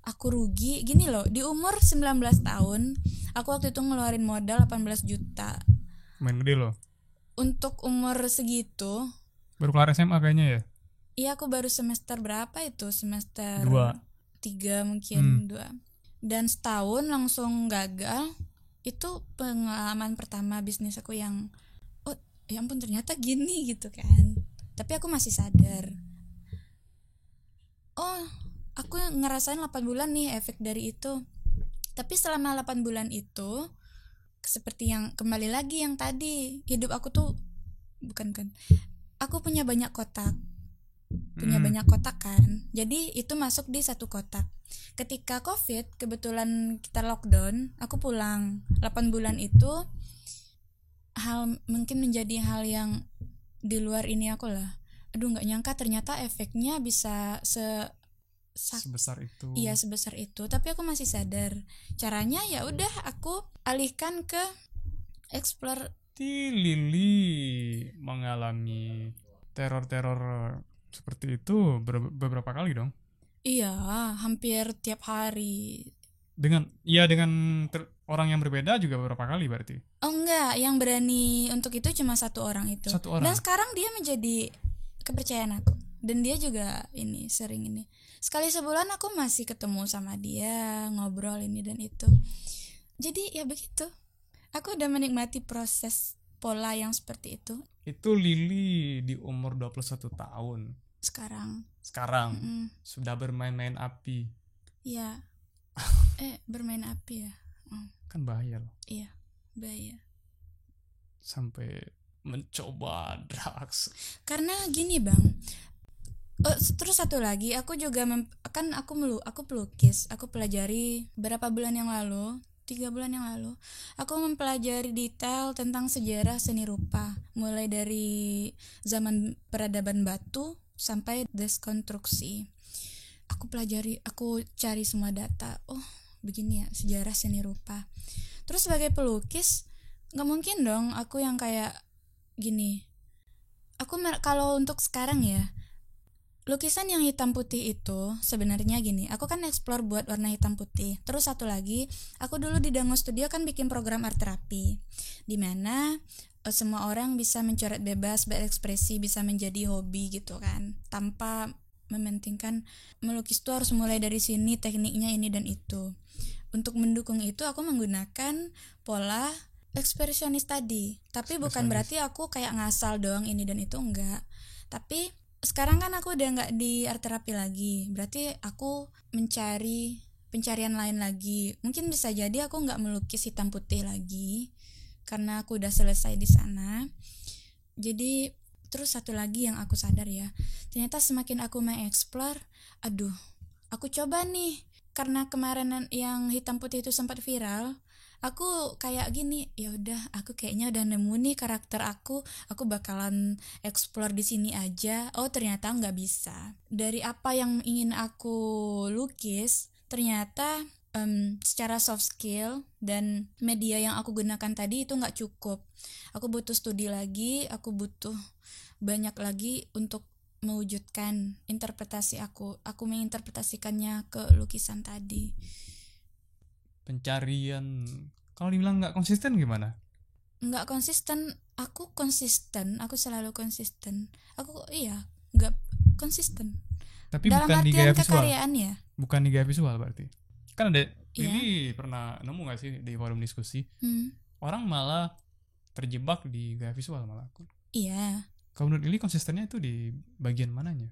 Aku rugi gini loh, di umur 19 tahun aku waktu itu ngeluarin modal 18 juta. Main gede loh untuk umur segitu. Baru kelar SMA kayaknya ya? Iya, aku baru semester berapa itu, semester 2, 3 mungkin 2. Dan setahun langsung gagal. itu pengalaman pertama bisnis aku yang oh ya ampun ternyata gini gitu kan. Tapi aku masih sadar, oh aku ngerasain 8 bulan nih efek dari itu. Tapi selama 8 bulan itu, seperti yang kembali lagi yang tadi, hidup aku tuh bukan aku punya banyak kotak, kan. Jadi itu masuk di satu kotak. Ketika COVID kebetulan kita lockdown, aku pulang 8 bulan itu mungkin menjadi hal yang di luar ini aku lah. Aduh nggak nyangka ternyata efeknya bisa sebesar itu. Iya sebesar itu. Tapi aku masih sadar. Caranya ya udah aku alihkan ke explore. Lili mengalami teror seperti itu beberapa kali dong. Iya, hampir tiap hari. Dengan orang yang berbeda juga beberapa kali berarti. Oh enggak, yang berani untuk itu cuma satu orang itu. Satu orang. Dan sekarang dia menjadi kepercayaan aku. Dan dia juga sering ini. Sekali sebulan aku masih ketemu sama dia, ngobrol ini dan itu. Jadi ya begitu. Aku udah menikmati proses pola yang seperti itu. Itu Lili di umur 21 tahun. Sekarang sudah bermain-main api. Iya. Bermain api ya. Kan bahaya loh. Iya, bahaya. Sampai mencoba drugs. Karena gini bang. Terus satu lagi, aku juga aku pelukis. Aku pelajari berapa bulan yang lalu, 3 bulan yang lalu, aku mempelajari detail tentang sejarah seni rupa, mulai dari zaman peradaban batu sampai deskonstruksi. Aku cari semua data. Oh, begini ya sejarah seni rupa. Terus sebagai pelukis, nggak mungkin dong aku yang kayak gini. Kalau untuk sekarang ya, lukisan yang hitam putih itu sebenarnya gini, aku kan explore buat warna hitam putih. Terus satu lagi, aku dulu di Dango Studio kan bikin program art terapi, dimana semua orang bisa mencoret bebas, berekspresi, bisa menjadi hobi gitu kan, tanpa mementingkan melukis itu harus mulai dari sini, tekniknya ini dan itu. Untuk mendukung itu aku menggunakan pola ekspresionis tadi. Tapi bukan berarti aku kayak ngasal doang ini dan itu, enggak. Tapi sekarang kan aku udah nggak di art terapi lagi, berarti aku mencari pencarian lain lagi. Mungkin bisa jadi aku nggak melukis hitam putih lagi karena aku udah selesai di sana. Jadi terus satu lagi yang aku sadar ya, ternyata semakin aku mengeksplor, aduh, aku coba nih, karena kemarin yang hitam putih itu sempat viral. Aku kayak gini, ya udah, aku kayaknya udah nemu nih karakter aku bakalan explore di sini aja. Oh ternyata nggak bisa. Dari apa yang ingin aku lukis, ternyata secara soft skill dan media yang aku gunakan tadi itu nggak cukup. Aku butuh studi lagi, aku butuh banyak lagi untuk mewujudkan interpretasi aku menginterpretasikannya ke lukisan tadi. Pencarian, kalau dibilang nggak konsisten gimana? Nggak konsisten, aku selalu konsisten. Nggak konsisten. Tapi dalam bukan di artian gaya visual. kekaryaan ya. Bukan di gaya visual berarti. Kan ada Lili pernah nemu nggak sih di forum diskusi? Orang malah terjebak di gaya visual malah. Iya. Kalau menurut Lili konsistennya itu di bagian mananya?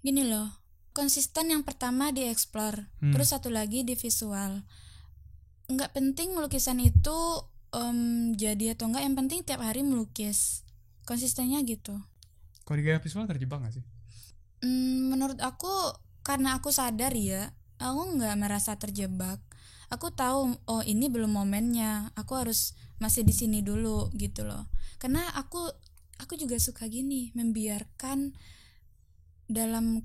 Gini loh, konsisten yang pertama di explore, terus satu lagi di visual. Nggak penting lukisan itu jadi atau enggak, yang penting tiap hari melukis. Konsistennya gitu. Kalau di gaya visual terjebak gak sih? Menurut aku, karena aku sadar ya, aku nggak merasa terjebak. Aku tahu, oh ini belum momennya, aku harus masih di sini dulu gitu loh. Karena aku juga suka gini, membiarkan dalam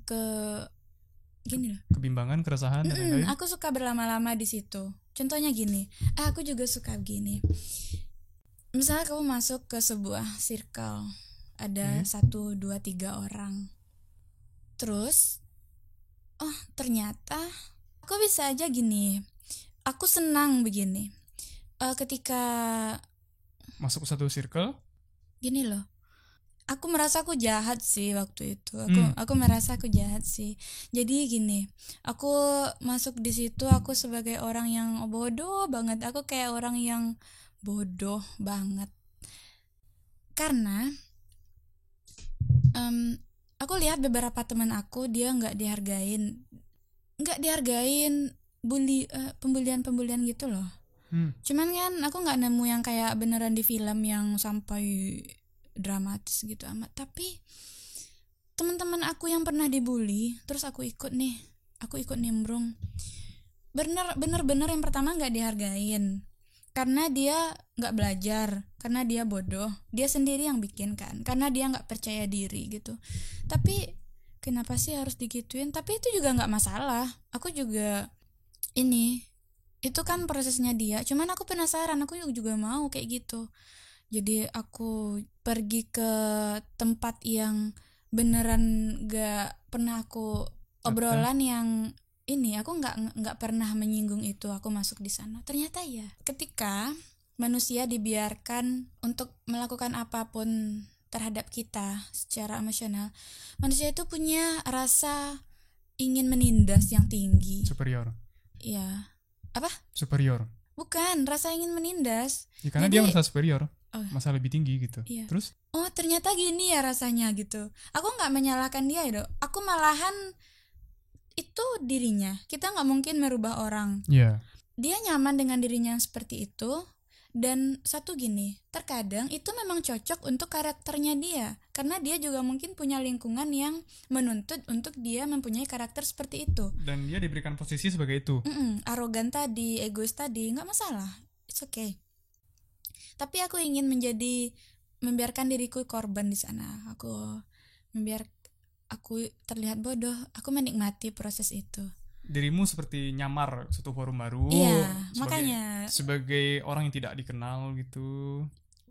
gini loh. Kebimbangan, keresahan dan lain-lain. Aku suka berlama-lama di situ. Contohnya gini, aku juga suka gini. Misalnya kamu masuk ke sebuah circle, ada 1, 2, 3 orang. Terus, oh ternyata aku bisa aja gini. Aku senang begini. Ketika masuk ke satu circle, gini loh, aku merasa aku jahat sih waktu itu. Aku merasa aku jahat sih. Jadi gini, aku masuk di situ aku sebagai orang yang bodoh banget. Aku kayak orang yang bodoh banget. Karena aku lihat beberapa teman aku dia nggak dihargain pembulian gitu loh. Cuman kan aku nggak nemu yang kayak beneran di film yang sampai dramatis gitu amat. Tapi teman-teman aku yang pernah dibully, terus aku ikut nimbrung. Bener yang pertama nggak dihargain karena dia nggak belajar, karena dia bodoh, dia sendiri yang bikin kan, karena dia nggak percaya diri gitu. Tapi kenapa sih harus digituin? Tapi itu juga nggak masalah. Aku juga itu kan prosesnya dia. Cuman aku penasaran, aku juga mau kayak gitu. Jadi aku pergi ke tempat yang beneran gak pernah aku obrolan yang aku nggak pernah menyinggung itu. Aku masuk di sana. Ternyata ya, ketika manusia dibiarkan untuk melakukan apapun terhadap kita secara emosional, manusia itu punya rasa ingin menindas yang tinggi. Superior. Ya. Apa? Superior. Bukan, rasa ingin menindas. Ya, karena dia merasa superior. Masa lebih tinggi gitu. Iya. Terus? Oh, ternyata gini ya rasanya gitu. Aku nggak menyalahkan dia itu. Aku malahan itu dirinya. Kita nggak mungkin merubah orang. Iya. Dia nyaman dengan dirinya yang seperti itu. Dan satu gini, terkadang itu memang cocok untuk karakternya dia. Karena dia juga mungkin punya lingkungan yang menuntut untuk dia mempunyai karakter seperti itu. Dan dia diberikan posisi sebagai itu. Arogan tadi, egois tadi, nggak masalah. It's okay. Tapi aku ingin membiarkan diriku korban di sana. Aku terlihat bodoh. Aku menikmati proses itu. Dirimu seperti nyamar suatu forum baru. Iya, makanya sebagai orang yang tidak dikenal gitu,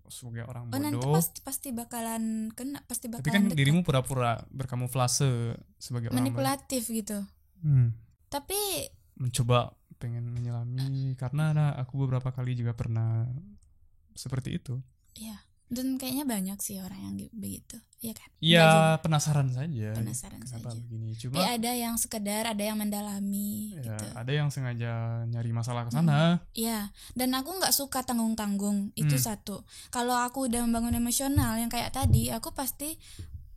sebagai orang bodoh. Nanti pasti bakalan kena, pasti bakalan. Tapi kan dekat. Dirimu pura-pura berkamuflase sebagai orang manipulatif gitu. Tapi mencoba pengen menyelami karena aku beberapa kali juga pernah seperti itu. Iya. Dan kayaknya banyak sih orang yang begitu, ya kan? Iya, penasaran saja. Kenapa begini? Cuma ada yang sekedar, ada yang mendalami. Ya, gitu. ada yang sengaja nyari masalah ke sana. Iya. Dan aku nggak suka tanggung-tanggung. Itu satu. Kalau aku udah membangun emosional yang kayak tadi, aku pasti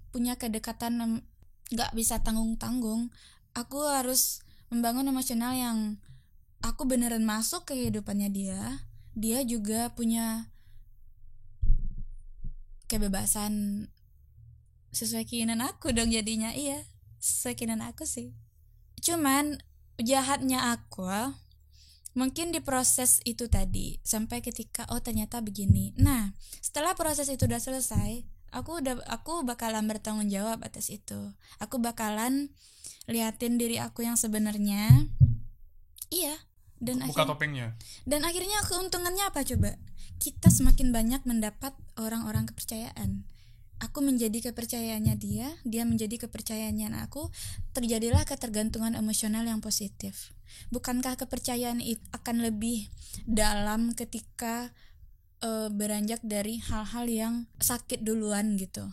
punya kedekatan nggak bisa tanggung-tanggung. Aku harus membangun emosional yang aku beneran masuk ke kehidupannya dia. Dia juga punya kebebasan sesuai keinginan aku dong jadinya. Iya, sesuai keinginan aku sih. Cuman jahatnya aku mungkin di proses itu tadi sampai ketika ternyata begini. Nah, setelah proses itu udah selesai, aku bakalan bertanggung jawab atas itu. Aku bakalan liatin diri aku yang sebenarnya. Iya. Dan buka topengnya. Dan akhirnya keuntungannya apa coba? Kita semakin banyak mendapat orang-orang kepercayaan. Aku menjadi kepercayaannya dia menjadi kepercayaannya aku. Terjadilah ketergantungan emosional yang positif. Bukankah kepercayaan itu akan lebih dalam ketika beranjak dari hal-hal yang sakit duluan gitu?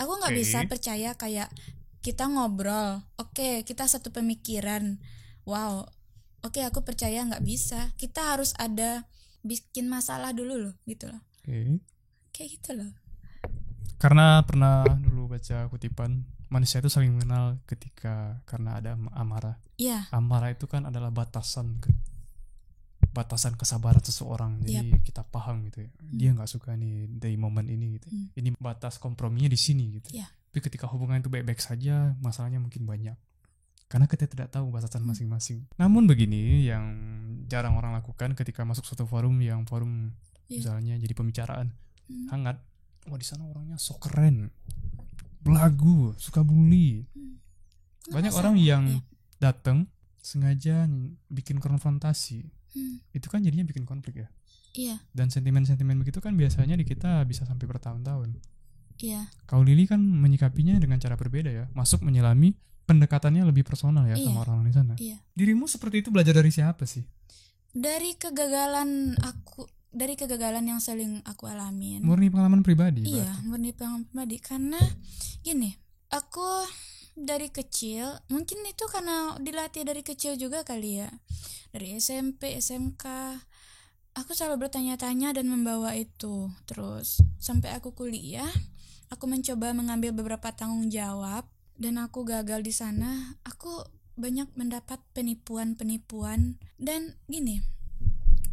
Aku nggak bisa percaya kayak kita ngobrol, oke, kita satu pemikiran, wow, oke, aku percaya nggak bisa. Kita harus ada bikin masalah dulu loh, gitu loh. Kayak gitu loh. Karena pernah dulu baca kutipan manusia itu saling mengenal karena ada amarah. Iya. Amarah itu kan adalah batasan kesabaran seseorang. Jadi kita paham gitu ya. Dia nggak suka nih dari momen ini gitu. Ini batas komprominya di sini gitu. Tapi ketika hubungan itu baik-baik saja, masalahnya mungkin banyak. Karena kita tidak tahu batasan masing-masing. Namun begini yang jarang orang lakukan ketika masuk suatu forum misalnya jadi pembicaraan hangat. Wah, di sana orangnya so keren, belagu, suka bully. Banyak orang yang datang sengaja bikin konfrontasi. Itu kan jadinya bikin konflik ya. Iya. Dan sentimen-sentimen begitu kan biasanya di kita bisa sampai bertahun-tahun. Iya. Kau Lili kan menyikapinya dengan cara berbeda ya. Masuk menyelami, pendekatannya lebih personal ya sama orang di sana. Iya. Dirimu seperti itu belajar dari siapa sih? Dari kegagalan aku. dari kegagalan yang sering aku alamin. Murni pengalaman pribadi. Iya, berarti. murni pengalaman pribadi. Karena gini, aku dari kecil, mungkin itu karena dilatih dari kecil juga kali ya. Dari SMP, SMK, aku selalu bertanya-tanya dan membawa itu. Terus sampai aku kuliah, aku mencoba mengambil beberapa tanggung jawab dan aku gagal di sana. Aku banyak mendapat penipuan dan gini,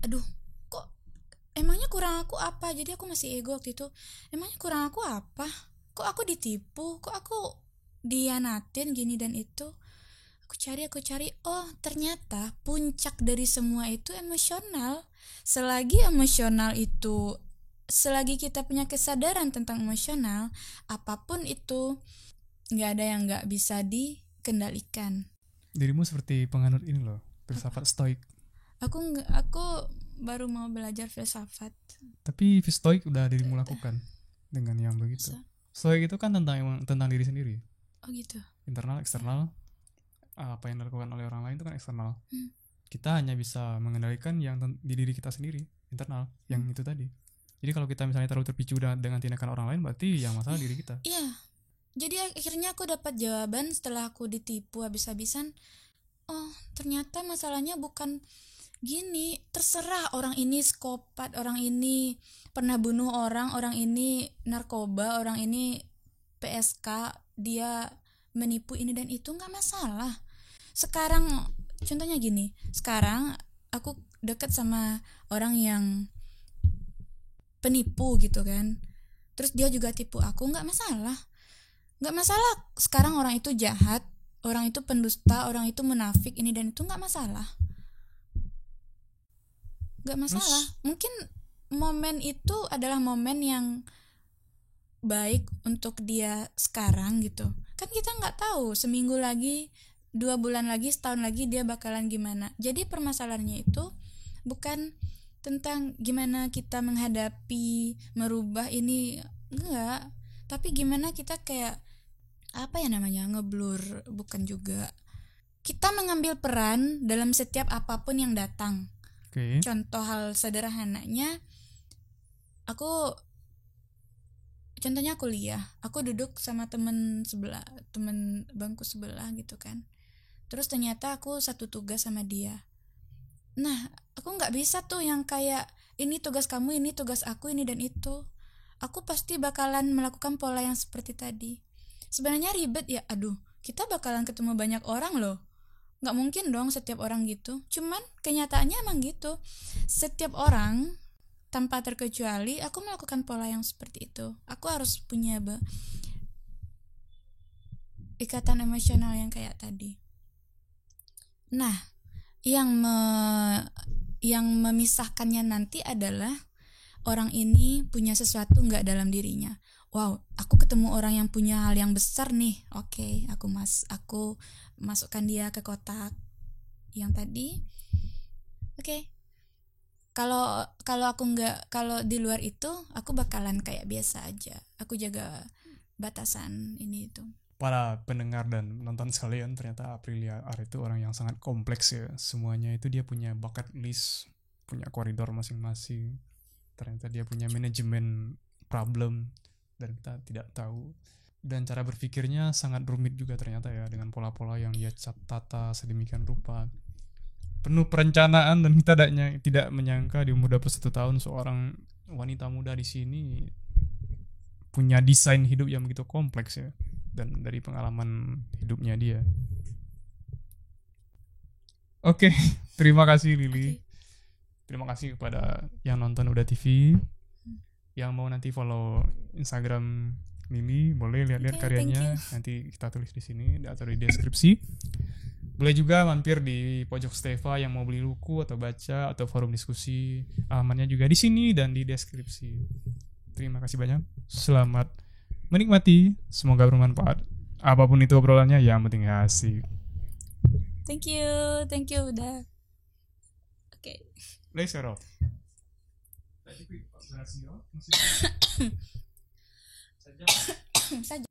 aduh, kok emangnya kurang aku apa? Jadi aku masih ego waktu itu. Emangnya kurang aku apa? Kok aku ditipu? Kok aku dianatin gini dan itu? Aku cari. Oh, ternyata puncak dari semua itu emosional. Selagi kita punya kesadaran tentang emosional, apapun itu nggak ada yang nggak bisa dikendalikan. Dirimu seperti penganut ini loh, filsafat stoik. Aku baru mau belajar filsafat. Tapi stoik udah dirimu lakukan dengan yang begitu. Stoik itu kan tentang diri sendiri. Oh gitu. Internal, eksternal. Apa yang dilakukan oleh orang lain itu kan eksternal. Kita hanya bisa mengendalikan yang di diri kita sendiri, internal, yang itu tadi. Jadi kalau kita misalnya terlalu terpicu dengan tindakan orang lain, berarti yang masalah diri kita. Iya. Jadi akhirnya aku dapat jawaban setelah aku ditipu habis-habisan. Oh, ternyata masalahnya bukan gini. Terserah orang ini psikopat, orang ini pernah bunuh orang ini narkoba, orang ini PSK, dia menipu ini dan itu, nggak masalah. Sekarang contohnya gini, sekarang aku deket sama orang yang penipu gitu kan, terus dia juga tipu aku, nggak masalah. Sekarang orang itu jahat, orang itu pendusta, orang itu munafik ini dan itu, nggak masalah. Mungkin momen itu adalah momen yang baik untuk dia sekarang gitu kan. Kita nggak tahu seminggu lagi, 2 bulan lagi, setahun lagi dia bakalan gimana. Jadi permasalahannya itu bukan tentang gimana kita menghadapi, merubah ini, enggak, tapi gimana kita kayak ngeblur, bukan juga, kita mengambil peran dalam setiap apapun yang datang. Contoh hal sederhananya, contohnya kuliah, aku duduk sama temen bangku sebelah gitu kan. Terus ternyata aku satu tugas sama dia. Nah, aku nggak bisa tuh yang kayak ini tugas kamu, ini tugas aku, ini dan itu. Aku pasti bakalan melakukan pola yang seperti tadi. Sebenarnya ribet ya, kita bakalan ketemu banyak orang loh. Nggak mungkin dong setiap orang gitu. Cuman kenyataannya emang gitu. Setiap orang tanpa terkecuali aku melakukan pola yang seperti itu. Aku harus punya ikatan emosional yang kayak tadi. Nah, yang memisahkannya nanti adalah orang ini punya sesuatu nggak dalam dirinya. Wow, aku ketemu orang yang punya hal yang besar nih. Oke, aku masukkan dia ke kotak yang tadi. Oke. Kalau di luar itu aku bakalan kayak biasa aja. Aku jaga batasan ini itu. Para pendengar dan penonton sekalian, ternyata Aprilia Ar itu orang yang sangat kompleks ya. Semuanya itu dia punya bucket list, punya koridor masing-masing. Ternyata dia punya manajemen problem dan kita tidak tahu. Dan cara berpikirnya sangat rumit juga ternyata ya, dengan pola-pola yang dia tata sedemikian rupa. Penuh perencanaan, dan kita tidak menyangka di umur 21 tahun seorang wanita muda di sini punya desain hidup yang begitu kompleks ya, dan dari pengalaman hidupnya dia. Oke, terima kasih Lili. Terima kasih kepada yang nonton Udah TV. Yang mau nanti follow Instagram Lili, boleh lihat-lihat karyanya. Nanti kita tulis di sini atau di deskripsi. Boleh juga mampir di Pojok Steva yang mau beli buku atau baca atau forum diskusi. Alamatnya juga di sini dan di deskripsi. Terima kasih banyak. Selamat menikmati. Semoga bermanfaat. Apapun itu obrolannya, yang penting asik. Thank you udah. Oke. Let's go. Saja.